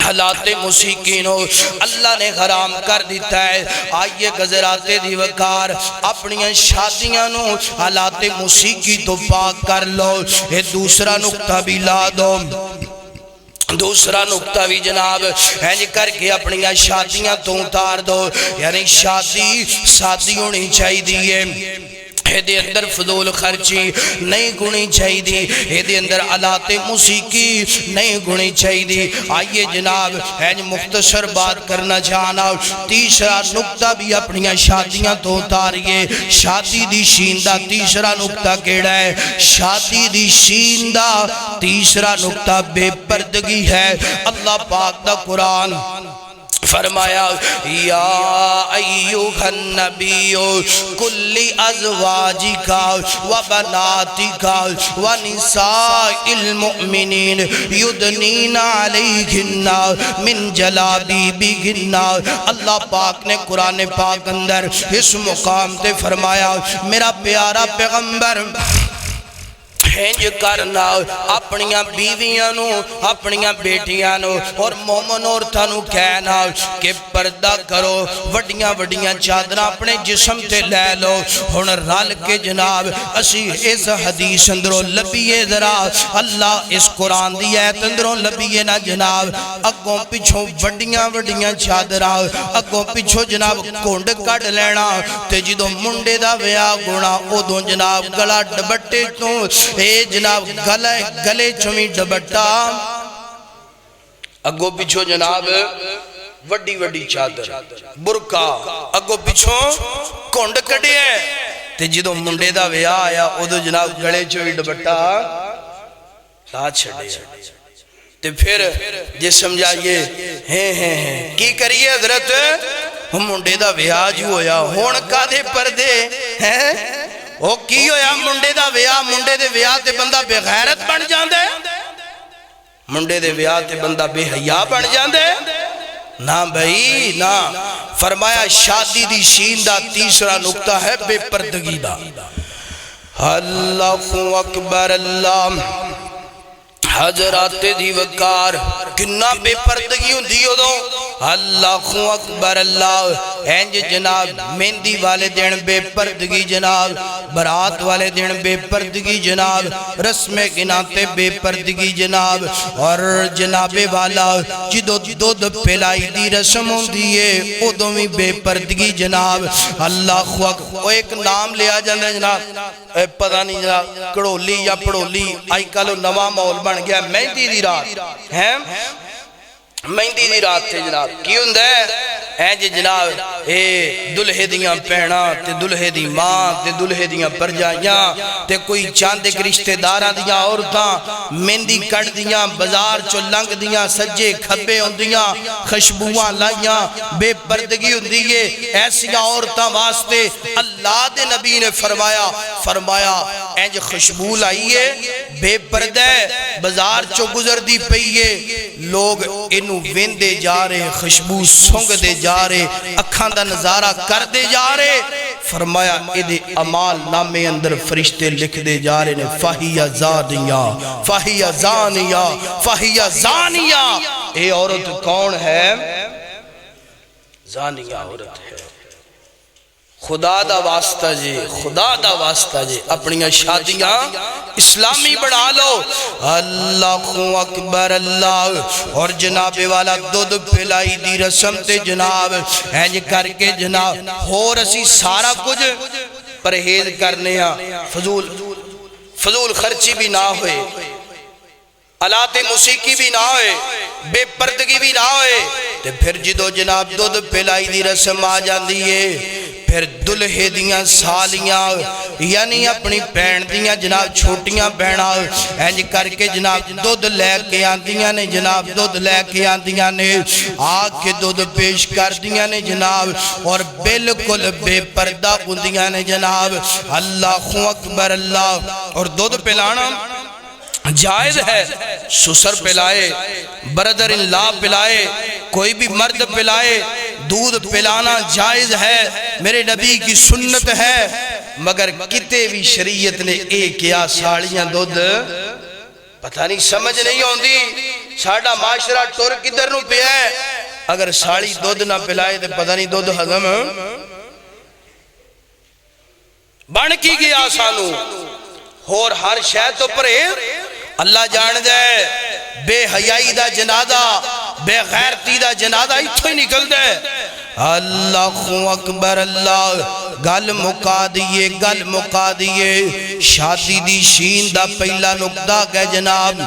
حالات موسیقی نو اللہ نے غرام کر دیتا ہے آئیے حضرات دی وقار اپنی شادیاں نو حالات موسیقی تو پاک کر لو یہ دوسرا نقطہ بھی لا دو دوسرا نقطہ بھی جناب ہنج کر کے اپنی شادیاں تو اتار دو یعنی شادی ہونی چاہی دیئے ایدے اندر فضول خرچی نہیں گنی چاہی دی ایدے اندر آلات موسیقی نہیں گنی چاہی دی آئیے جناب ہنج مختصر بات کرنا چاہنا تیسرا نقطہ بھی اپنی شادیاں تو اتاریے شادی دی شیندہ تیسرا نقطہ کیڑا ہے شادی دی شیندہ تیسرا نقطہ بے پردگی ہے اللہ پاک دا قرآن فرمایا یا ایوہ النبی کلی ازواجکا و بناتکا و نساء المؤمنین یدنین علیہن من جلابیبہن اللہ پاک نے قرآن پاک اندر اس مقام تے فرمایا میرا پیارا پیغمبر ہنج کرنا اپنیاں بیویاں نو اپنیاں بیٹیاں نو اور مومن عورتاں نو کہنا کہ پردہ کرو وڈیاں وڈیاں چادراں اپنے جسم تے لے لو ہن رل کے جناب اسی اس حدیث اندروں لبیے ذرا اللہ اس قرآن دی ایت اندروں لبیے نا جناب اگوں پچھوں وڈیاں وڈیاں چادراں اگوں پچھوں جناب کونڈ کٹ لینا تے جدوں منڈے دا ویاہ گونا ادوں جناب گلا ڈبٹے تو اے جناب گلے چویں ڈبٹا اگوں پچھوں جناب وڈی وڈی چادر برکا اگوں پچھوں کونڈ کٹے ہیں تے جدوں منڈے دا ویاہ آیا ادوں جناب گلے چویں ڈبٹا لا چھڑے تے پھر جے سمجھائیے ہیں کی کریے حضرت منڈے دا ویاہ جو ہویا ہون کا دے پردے ہیں او کی ہویا منڈے دا ویاہ منڈے دے ویاہ تے بندہ بے غیرت بن جاندے منڈے دے ویاہ تے بندہ بے حیا بن جاندے نا بھائی نا فرمایا شادی دی شین دا تیسرا نقطہ ہے بے پردگی دا اللہ اکبر اللہ حضرات دی وقار کنا بے پردگی ہوں دیو دو اللہ اکبر اللہ اینج جناب مہندی والے دن بے پردگی جناب برات والے دن بے پردگی جناب رسم گناتے بے پردگی جناب اور جناب والا جدو دودھ پلائی دی رسم ہوں دیئے ادوں بھی بے پردگی جناب اللہ اکبر وہ ایک نام لیا جاندے جناب پتہ نہیں جناب کڑولی یا پڑولی آئی کالو نواں مول بن گیا مہندی دی رات ہیں مہندی دی رات تھے جناب کی ہوندہ ہے جی جناب اے دلہے دیاں پہنا تے دلہے دی ماں تے دلہے دیاں پرجائیاں تے کوئی چاندک رشتہ داراں دیاں عورتاں مہندی کٹ دیاں بازار چو لنگ دیاں سجے کھبے ہوندیاں خشبوہاں لائیاں بے پردگی ہوندیے ایسیاں عورتاں واسطے اللہ دے نبی نے فرمایا اینج خوشبو لائیے بے پردہ بازار چو گزر دی پئیے لوگ انہوں ویندے جا رہے خوشبو سونگ دے جا رہے اکھاں دا نظارہ کر دے جا رہے فرمایا ادھے عمال نامے اندر فرشتے لکھ دے جا رہے نے فاہیہ زانیہ فاہیہ زانیہ فاہیہ زانیہ اے عورت کون ہے زانیہ عورت ہے خدا دا واسطہ جی خدا دا واسطہ جی اپنیاں شادیاں اسلامی بڑھا لو اللہ اکبر اللہ اور جناب والا دودھ پلائی دی رسم تے جناب اینج کر کے جناب ہو رسی سارا کچھ پرہیز کرنے فضول خرچی بھی نہ ہوئے آلات موسیقی بھی نہ ہوئے بے پردگی بھی نہ ہوئے تے پھر جدو جناب دودھ پلائی دی رسم آ جاندی ہے پھر دلہے دیاں سالیاں یعنی اپنی پین دیاں جناب چھوٹیاں بہنا اینج کر کے جناب دودھ لے کے آندیاں نے جناب دودھ لے کے آندیاں نے آگ کے دودھ پیش کر دیاں نے جناب اور بالکل بے پردہ ہوندیاں نے جناب اللہ اکبر اللہ اور دودھ پلانا جائز ہے سسر پلائے بردر اللہ پلائے کوئی بھی مرد پلائے دودھ پلانا جائز ہے میرے نبی کی سنت ہے مگر کتے بھی شریعت نے ایک یا ساڑیاں دودھ پتہ نہیں سمجھ نہیں ہوندی ساڑھا معاشرہ ٹور کدھر نو پہ ہے اگر ساڑی دودھ نہ پلائے تو پتہ نہیں دودھ حضم بن کی گیا سانو اور ہر شاید تو پرے اللہ جان دے بے حیائی دا جنادہ بے غیرتی دا جنادہ اتھو ہی نکل دے اللہ اکبر اللہ گل مکا دیئے شادی دی شین دا پہلا نقطہ کہ جناب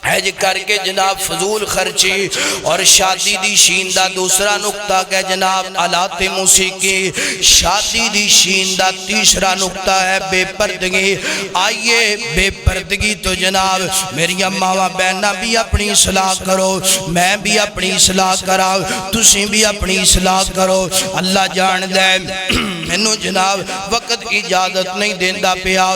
حج کر کے جناب فضول خرچی اور شادی دی شین دا دوسرا نقطہ کہ جناب آلات موسیقی شادی دی شین دا تیسرا نقطہ ہے بے پردگی آئیے بے پردگی تو جناب میری اماں بہنہ بھی اپنی اصلاح کرو میں بھی اپنی اصلاح کراؤ تسی بھی اپنی اصلاح کرو اللہ جان دے مینوں جناب وقت اجازت نہیں دیندا پیا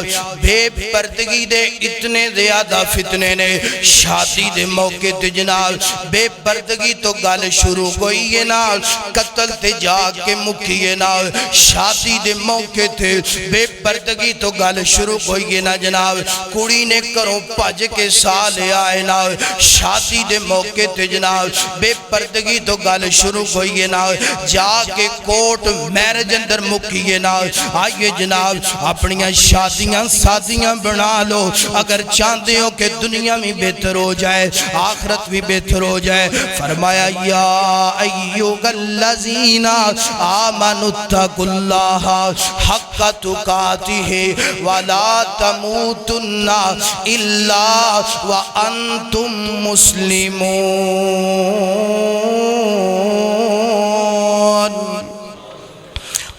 بے پردگی دے اتنے زیادہ فتنے نے شادی دے موقع تے جناب بے پردگی تو گل شروع ہوئی ہے نال قتل تے جا کے مکی ہے نال شادی دے موقع تے بے پردگی تو گل شروع ہوئی ہے نا جناب کڑی نے کروں پج کے سالے آئے نال شادی دے موقع تے جناب بے پردگی تو گل شروع ہوئی ہے نا جا کے کوٹ میرج اندر مکی ہے نا آئیے جناب اپنیاں شادیاں سادیاں بنا لو اگر چاہتے ہو کہ دنیا میں بہتر ہو جائے آخرت بھی بہتر ہو جائے فرمایا یا ایوہ الذین آمنوا اتقوا اللہ حق تقاتہ ولا تموتن الا وانتم مسلمون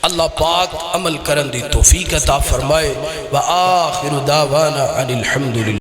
اللہ پاک عمل کرن دی توفیق عطا فرمائے وآخر دعوانا ان الحمدللہ